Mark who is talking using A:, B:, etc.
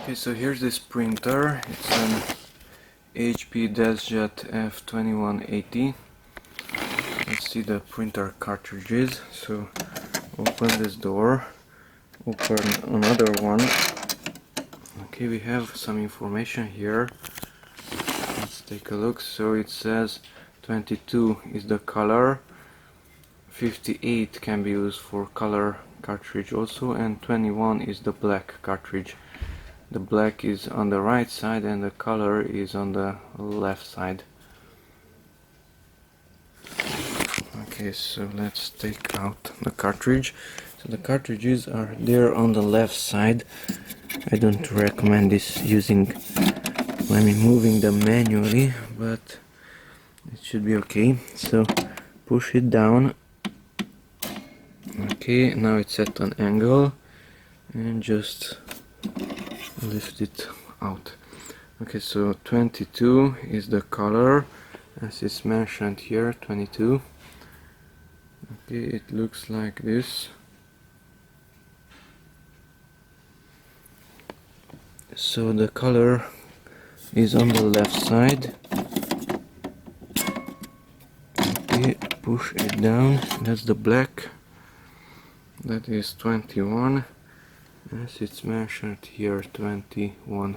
A: Okay, so here's this printer. It's an HP Deskjet F2180. Let's see the printer cartridges. So open this door, open another one. Okay, we have some information here. Let's take a look. So it says 22 is the color, 58 can be used for color cartridge also, and 21 is the black cartridge. The black is on the right side and the color is on the left side. Okay, so let's take out the cartridge. So the cartridges are there on the left side. I don't recommend this moving them manually, but it should be okay. So push it down. Okay, now it's at an angle and just lift it out. Okay, so 22 is the color, as it's mentioned here, 22. Okay, it looks like this. So the color is on the left side. Okay, push it down. That's the black. That is 21. As it's mentioned here, 21.